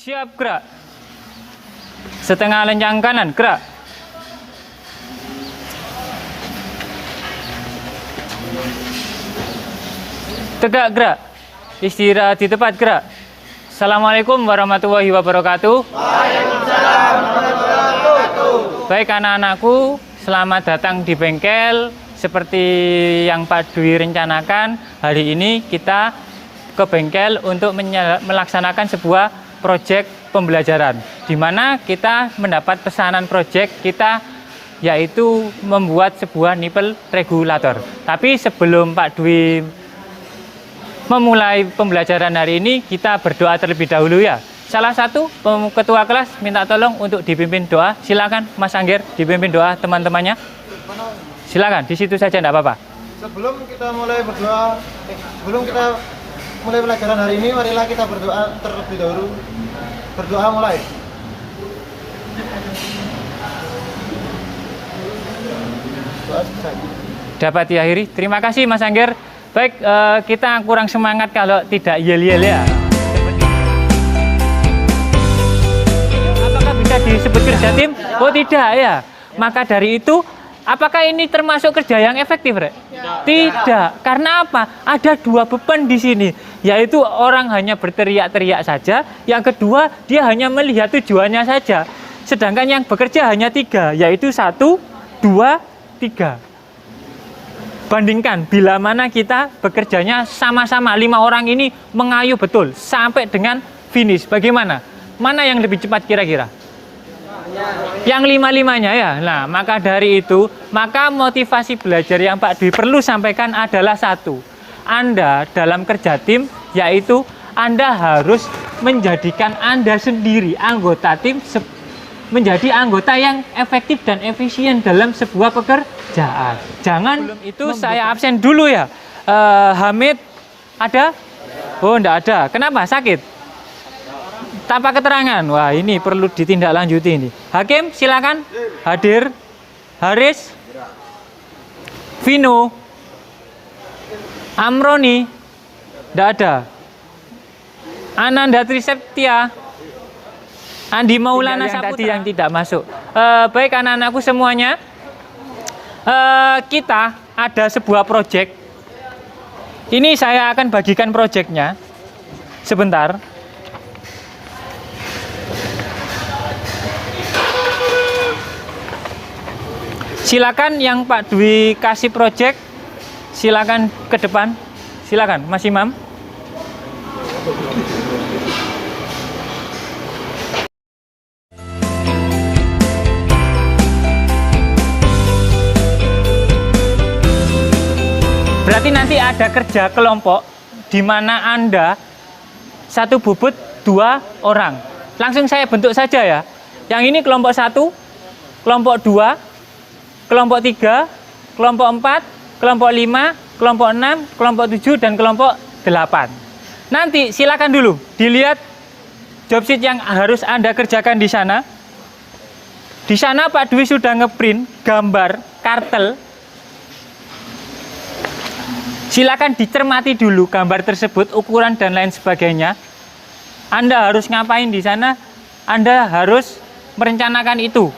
Siap, gerak. Setengah lencang kanan, gerak. Tegak, gerak. Istirahat di tempat, gerak. Assalamualaikum warahmatullahi wabarakatuh. Waalaikumsalam warahmatullahi wabarakatuh. Baik anak-anakku, selamat datang di bengkel. Seperti yang Pak Dwi rencanakan, hari ini kita ke bengkel untuk melaksanakan sebuah proyek pembelajaran, di mana kita mendapat pesanan proyek kita, yaitu membuat sebuah nipple regulator. Tapi sebelum Pak Dwi memulai pembelajaran hari ini, kita berdoa terlebih dahulu ya. Salah satu ketua kelas minta tolong untuk dipimpin doa. Silakan Mas Angger dipimpin doa teman-temannya. Silakan, di situ saja enggak apa-apa. Sebelum kita mulai berdoa, sebelum kita mulai pelajaran hari ini, marilah kita berdoa terlebih dahulu. Berdoa mulai. Doa selesai. Dapat diakhiri. Terima kasih Mas Angger. Baik, kita kurang semangat kalau tidak yel-yel ya. Apakah bisa disebut kerja tim? Oh tidak ya. Maka dari itu, apakah ini termasuk kerja yang efektif, Rek? Tidak. Karena apa? Ada dua beban di sini, yaitu orang hanya berteriak-teriak saja. Yang kedua, dia hanya melihat tujuannya saja. Sedangkan yang bekerja hanya tiga, yaitu 1, 2, 3. Bandingkan bila mana kita bekerjanya sama-sama 5 orang ini mengayuh betul sampai dengan finish. Bagaimana? Mana yang lebih cepat kira-kira? Yang 5-5-nya ya. Nah, maka dari itu, maka motivasi belajar yang Pak Dwi perlu sampaikan adalah satu. Anda dalam kerja tim, yaitu Anda harus menjadikan Anda sendiri anggota tim menjadi anggota yang efektif dan efisien dalam sebuah pekerjaan. Jangan sebelum itu saya absen dulu ya. Hamid ada? Oh, enggak ada. Kenapa? Sakit? Tanpa keterangan. Wah, ini perlu ditindaklanjuti ini. Hakim, silakan hadir. Haris, Vino, Amroni, enggak ada. Ananda Triseptia, Andi Maulana Saputra yang tidak masuk. Baik anak-anakku semuanya, kita ada sebuah proyek. Ini saya akan bagikan proyeknya sebentar. Silakan yang Pak Dwi kasih proyek, silakan ke depan. Silakan Mas Imam. Berarti nanti ada kerja kelompok di mana Anda satu bubut 2 orang. Langsung saya bentuk saja ya. Yang ini kelompok 1, kelompok 2, kelompok 3, kelompok 4, kelompok 5, kelompok 6, kelompok 7, dan kelompok 8. Nanti silakan dulu dilihat job sheet yang harus Anda kerjakan di sana. Di sana Pak Dwi sudah ngeprint gambar kartel. Silakan dicermati dulu gambar tersebut, ukuran dan lain sebagainya. Anda harus ngapain di sana? Anda harus merencanakan itu.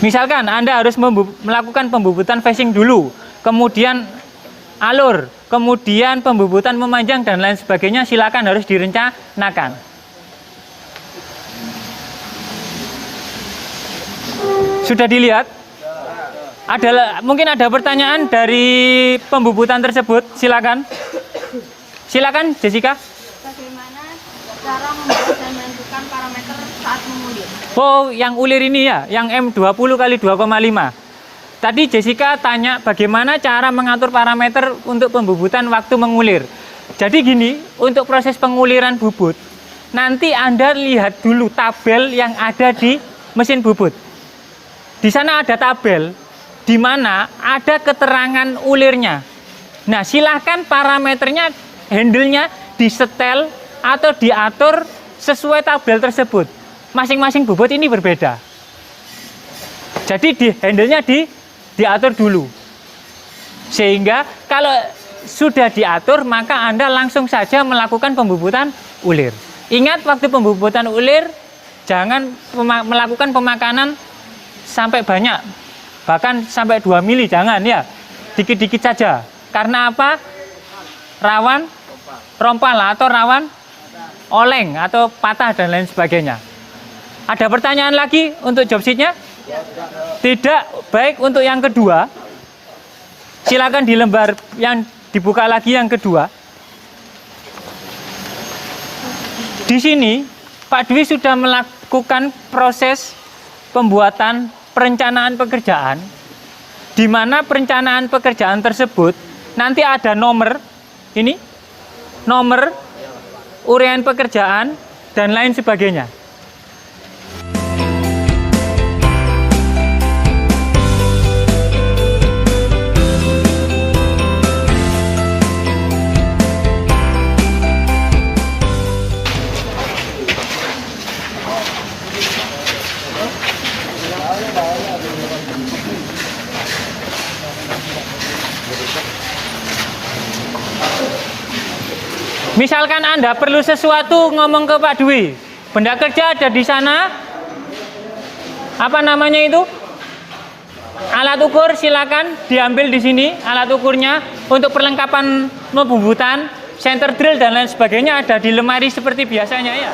Misalkan Anda harus melakukan pembubutan facing dulu, kemudian alur, kemudian pembubutan memanjang dan lain sebagainya. Silakan harus direncanakan. Sudah dilihat? Mungkin ada pertanyaan dari pembubutan tersebut, silakan. Silakan Jessica. Bagaimana cara membuat dan menentukan parameter saat mengulir? Oh, yang ulir ini ya, yang M20 kali 2,5. Tadi Jessica tanya bagaimana cara mengatur parameter untuk pembubutan waktu mengulir. Jadi gini, untuk proses penguliran bubut, nanti Anda lihat dulu tabel yang ada di mesin bubut. Di sana ada tabel di mana ada keterangan ulirnya. Nah, silahkan parameternya, handle-nya disetel atau diatur sesuai tabel tersebut. Masing-masing bobot ini berbeda. Jadi handle-nya diatur dulu. Sehingga kalau sudah diatur, maka Anda langsung saja melakukan pembubutan ulir. Ingat, waktu pembubutan ulir jangan melakukan pemakanan sampai banyak, bahkan sampai 2 mili, jangan ya, dikit-dikit saja. Karena apa? Rawan rompal atau rawan oleng atau patah dan lain sebagainya. Ada pertanyaan lagi untuk job sheet-nya? Tidak. Baik, untuk yang kedua, silakan di lembar yang dibuka lagi yang kedua. Di sini Pak Dwi sudah melakukan proses pembuatan perencanaan pekerjaan, di mana perencanaan pekerjaan tersebut nanti ada nomor, ini nomor uraian pekerjaan dan lain sebagainya. Misalkan Anda perlu sesuatu, ngomong ke Pak Dwi. Benda kerja ada di sana. Apa namanya itu? Alat ukur, silakan diambil di sini alat ukurnya untuk perlengkapan pembubutan, center drill dan lain sebagainya ada di lemari seperti biasanya ya.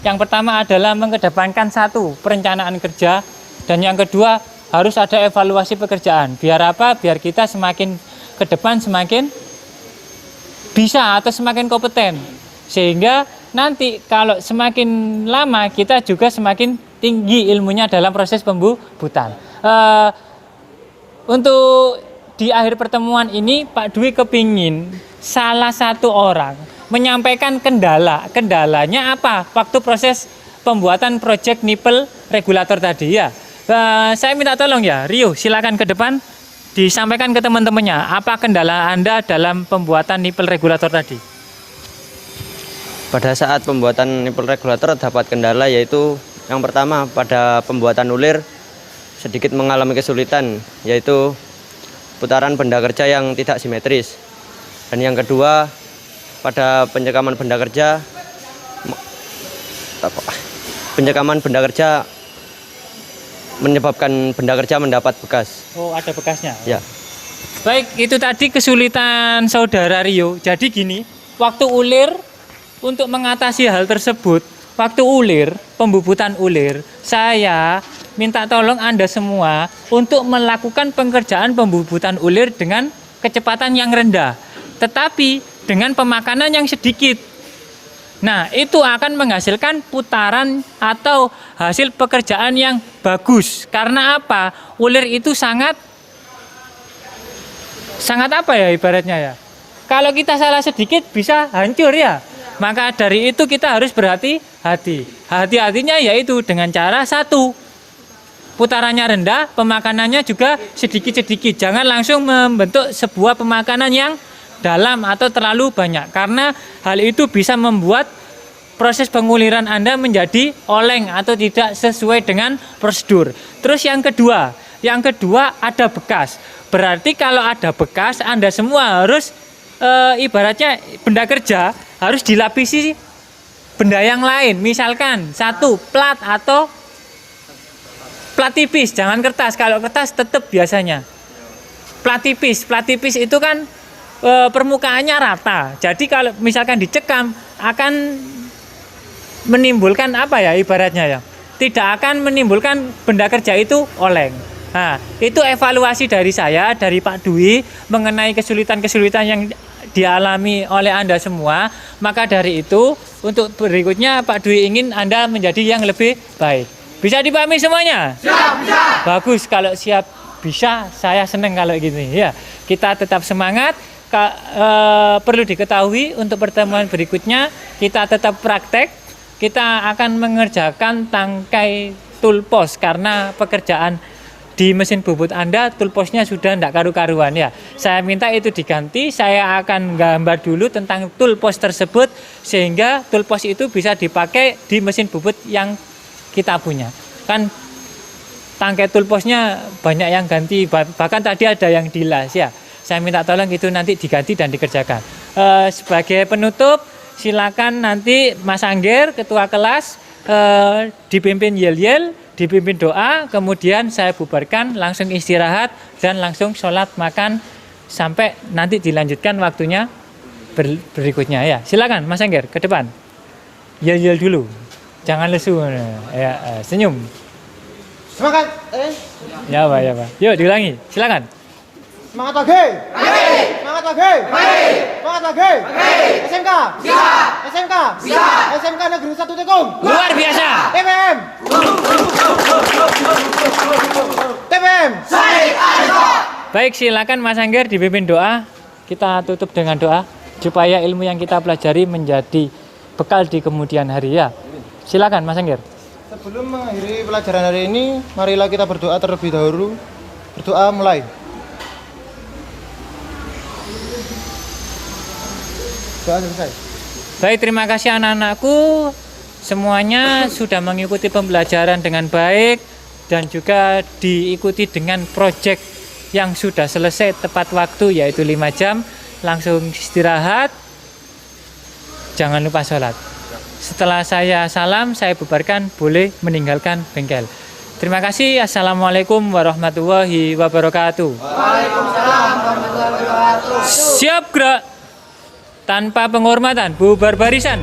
Yang pertama adalah mengedepankan satu, perencanaan kerja, dan yang kedua harus ada evaluasi pekerjaan. Biar apa? Biar kita semakin ke depan semakin bisa atau semakin kompeten. Sehingga nanti kalau semakin lama kita juga semakin tinggi ilmunya dalam proses pembubutan. untuk di akhir pertemuan ini Pak Dwi kepingin salah satu orang menyampaikan kendalanya apa waktu proses pembuatan proyek nipple regulator tadi ya. Saya minta tolong ya Rio, silakan ke depan disampaikan ke teman-temannya apa kendala Anda dalam pembuatan nipple regulator tadi. Pada saat pembuatan nipple regulator dapat kendala yaitu yang pertama pada pembuatan ulir sedikit mengalami kesulitan yaitu putaran benda kerja yang tidak simetris. Dan yang kedua pada penyekaman benda kerja menyebabkan benda kerja mendapat bekas. Oh, ada bekasnya. Ya. Baik, itu tadi kesulitan saudara Rio. Jadi gini, waktu ulir untuk mengatasi hal tersebut, waktu ulir, pembubutan ulir, saya minta tolong Anda semua untuk melakukan pekerjaan pembubutan ulir dengan kecepatan yang rendah, tetapi dengan pemakanan yang sedikit. Nah, itu akan menghasilkan putaran atau hasil pekerjaan yang bagus. Karena apa? Ulir itu sangat apa ya ibaratnya ya. Kalau kita salah sedikit bisa hancur ya. Maka dari itu kita harus berhati-hati. Hati-hatinya yaitu dengan cara satu, putarannya rendah, pemakanannya juga sedikit-sedikit. Jangan langsung membentuk sebuah pemakanan yang dalam atau terlalu banyak, karena hal itu bisa membuat proses penguliran Anda menjadi oleng atau tidak sesuai dengan prosedur. Terus yang kedua ada bekas. Berarti kalau ada bekas Anda semua harus ibaratnya benda kerja harus dilapisi benda yang lain, misalkan satu plat atau plat tipis, jangan kertas. Kalau kertas tetap biasanya plat tipis itu kan permukaannya rata. Jadi kalau misalkan dicekam akan menimbulkan apa ya ibaratnya ya, tidak akan menimbulkan benda kerja itu oleng. Nah, itu evaluasi dari saya, dari Pak Dwi mengenai kesulitan-kesulitan yang dialami oleh Anda semua. Maka dari itu untuk berikutnya Pak Dwi ingin Anda menjadi yang lebih baik. Bisa dipahami semuanya? Siap, bisa. Bagus, kalau siap bisa, saya senang kalau gini ya. Kita tetap semangat. Perlu diketahui untuk pertemuan berikutnya kita tetap praktek, kita akan mengerjakan tangkai tulpos karena pekerjaan di mesin bubut Anda tulposnya sudah tidak karu-karuan ya. Saya minta itu diganti, saya akan gambar dulu tentang tulpos tersebut sehingga tulpos itu bisa dipakai di mesin bubut yang kita punya. Kan tangkai tulposnya banyak yang ganti, bahkan tadi ada yang dilas ya. Saya minta tolong itu nanti diganti dan dikerjakan. Sebagai penutup, silakan nanti Mas Angger, ketua kelas, dipimpin yel-yel, dipimpin doa, kemudian saya bubarkan, langsung istirahat, dan langsung sholat makan, sampai nanti dilanjutkan waktunya berikutnya. Ya, silakan Mas Angger, ke depan. Yel-yel dulu, jangan lesu. Ya, senyum. Semangat. Ya Pak. Yuk, diulangi, silakan. Semangat lagi. Semangat lagi. Semangat lagi. SMK. Siap. SMK. Siap. SMK Negeri 1 Tekung. Luar biasa. TPM. TPM. Baik, silakan Mas Angger dipimpin doa. Kita tutup dengan doa supaya ilmu yang kita pelajari menjadi bekal di kemudian hari ya. Silakan Mas Angger. Sebelum mengakhiri pelajaran hari ini, marilah kita berdoa terlebih dahulu. Berdoa mulai. Doa selesai. Baik, terima kasih anak-anakku. Semuanya sudah mengikuti pembelajaran dengan baik dan juga diikuti dengan proyek yang sudah selesai tepat waktu yaitu 5 jam. Langsung istirahat. Jangan lupa sholat. Setelah saya salam, saya bubarkan, boleh meninggalkan bengkel. Terima kasih. Assalamualaikum warahmatullahi wabarakatuh. Waalaikumsalam warahmatullahi wabarakatuh. Siap gerak. Tanpa penghormatan, bubar barisan.